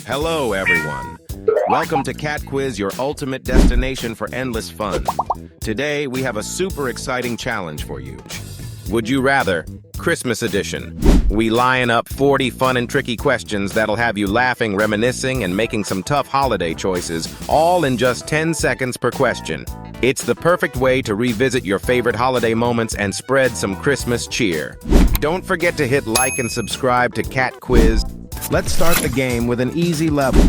Hello, everyone. Welcome to Cat Quiz, your ultimate destination for endless fun. Today, we have a super exciting challenge for you. Would you rather? Christmas edition. We line up 40 fun and tricky questions that'll have you laughing, reminiscing, and making some tough holiday choices, all in just 10 seconds per question. It's the perfect way to revisit your favorite holiday moments and spread some Christmas cheer. Don't forget to hit like and subscribe to Cat Quiz. Let's start the game with an easy level.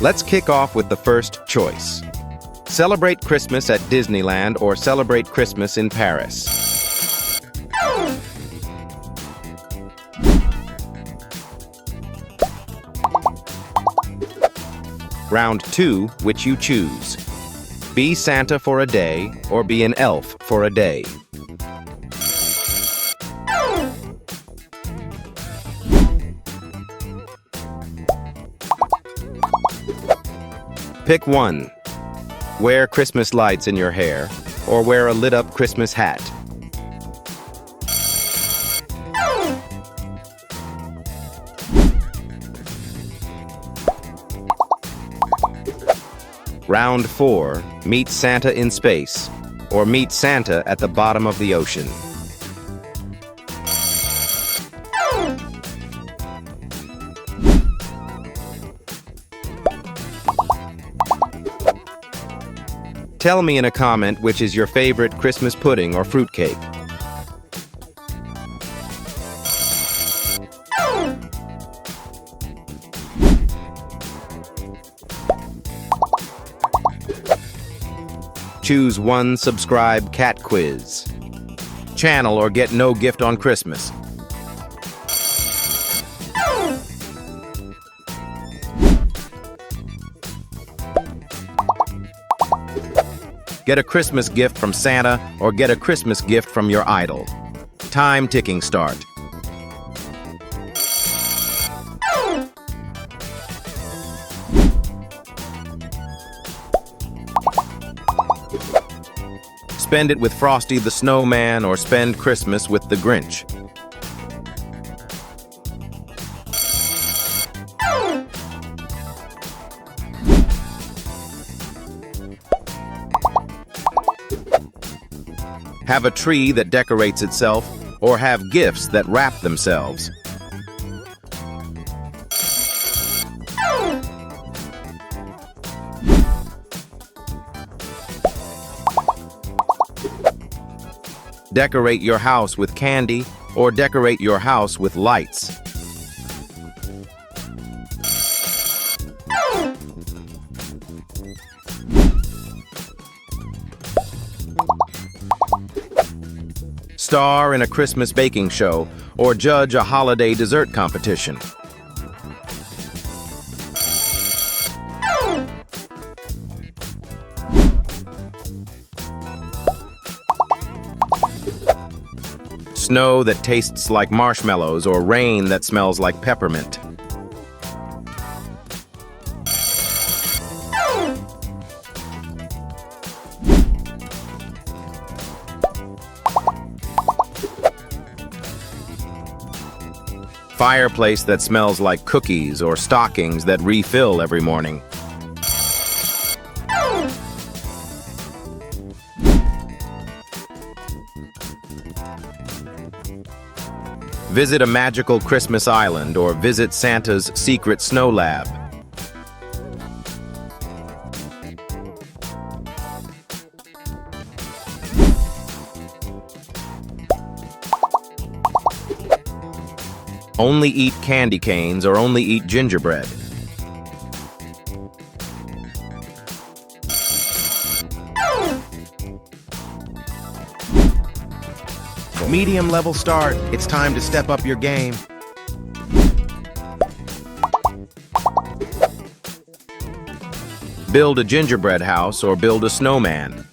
Let's kick off with the first choice. Celebrate Christmas at Disneyland or celebrate Christmas in Paris? Round 2, which you choose. Be Santa for a day or be an elf for a day? Pick one. Wear Christmas lights in your hair or wear a lit-up Christmas hat. Round 4. Meet Santa in space or meet Santa at the bottom of the ocean. Tell me in a comment which is your favorite Christmas pudding or fruitcake. Choose one. Subscribe Cat Quiz channel or get no gift on Christmas. Get a Christmas gift from Santa or get a Christmas gift from your idol. Time ticking start. Spend it with Frosty the Snowman or spend Christmas with the Grinch. Have a tree that decorates itself, or have gifts that wrap themselves. Decorate your house with candy, or decorate your house with lights. Star in a Christmas baking show or judge a holiday dessert competition. Snow that tastes like marshmallows or rain that smells like peppermint. Fireplace that smells like cookies or stockings that refill every morning. Visit a magical Christmas island or visit Santa's secret snow lab. Only eat candy canes or only eat gingerbread. Medium level start. It's time to step up your game. Build a gingerbread house or build a snowman.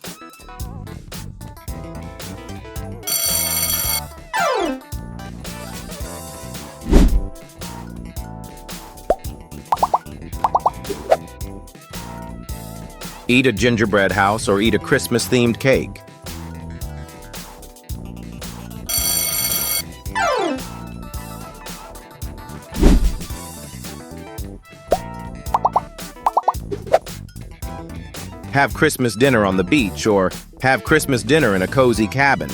Eat a gingerbread house or eat a Christmas-themed cake. have Christmas dinner on the beach, or have Christmas dinner in a cozy cabin.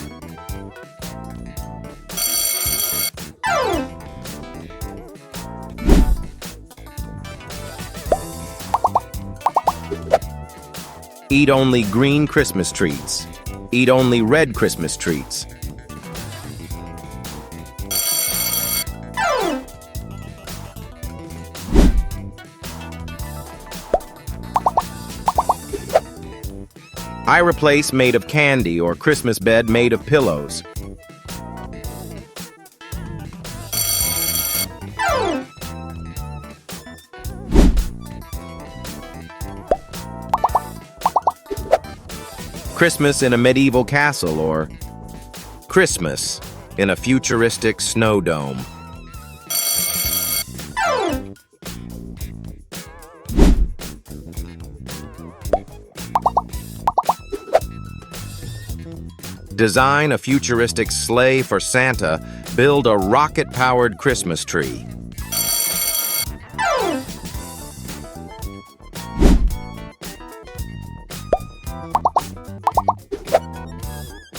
Eat only green Christmas treats. Eat only red Christmas treats. Fireplace made of candy or Christmas bed made of pillows. Christmas in a medieval castle, or Christmas in a futuristic snow dome. Design a futuristic sleigh for Santa. Build a rocket-powered Christmas tree.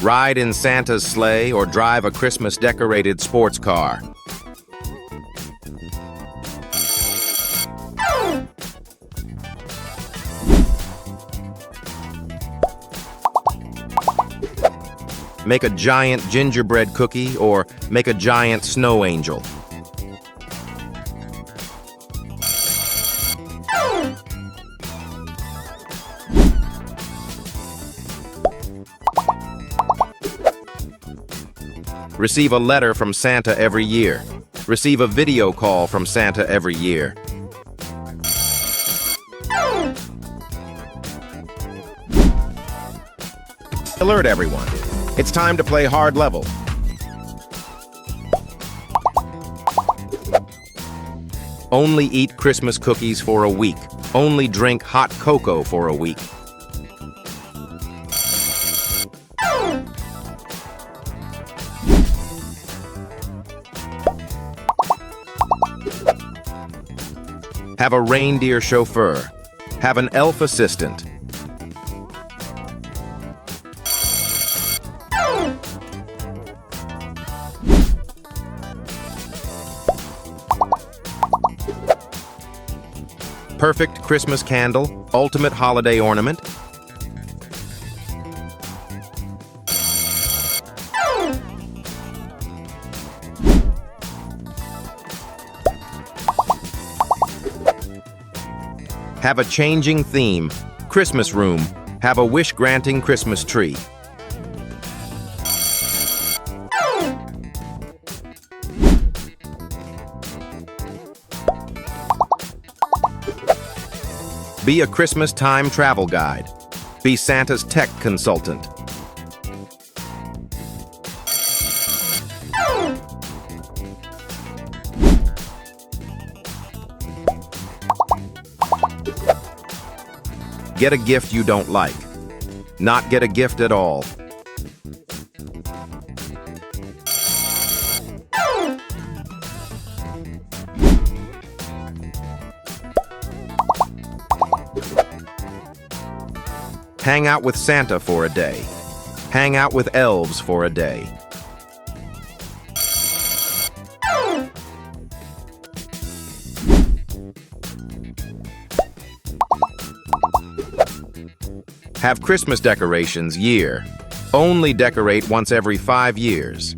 Ride in Santa's sleigh or drive a Christmas-decorated sports car. Make a giant gingerbread cookie or make a giant snow angel. Receive a letter from Santa every year. Receive a video call from Santa every year. Alert everyone. It's time to play hard level. Only eat Christmas cookies for a week. Only drink hot cocoa for a week. Have a reindeer chauffeur. Have an elf assistant. Perfect Christmas candle, ultimate holiday ornament. Have a changing theme. Christmas room. Have a wish-granting Christmas tree. Be a Christmas time travel guide. Be Santa's tech consultant. Get a gift you don't like. Not get a gift at all. Hang out with Santa for a day. Hang out with elves for a day. Have Christmas decorations year. Only decorate once every 5 years.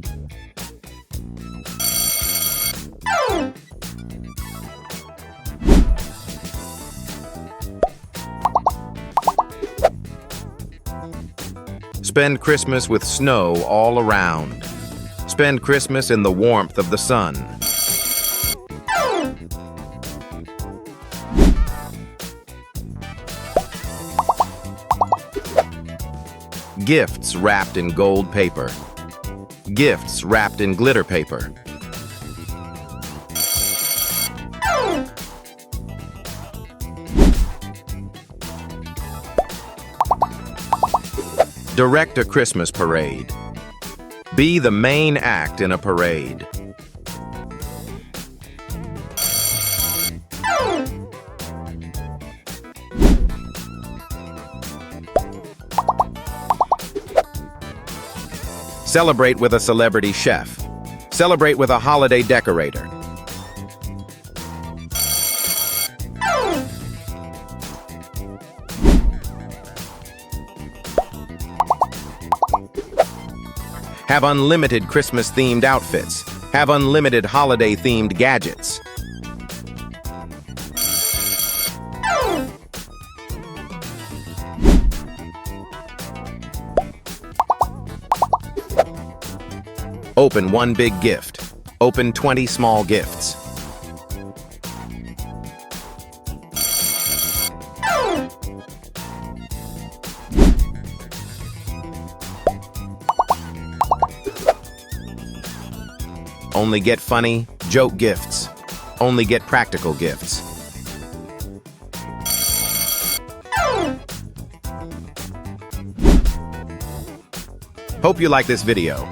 Spend Christmas with snow all around. Spend Christmas in the warmth of the sun. Gifts wrapped in gold paper. Gifts wrapped in glitter paper. Direct a Christmas parade. Be the main act in a parade. Celebrate with a celebrity chef. Celebrate with a holiday decorator. Have unlimited Christmas-themed outfits. Have unlimited holiday-themed gadgets. Open one big gift. Open 20 small gifts. Only get funny, joke gifts. Only get practical gifts. Hope you like this video.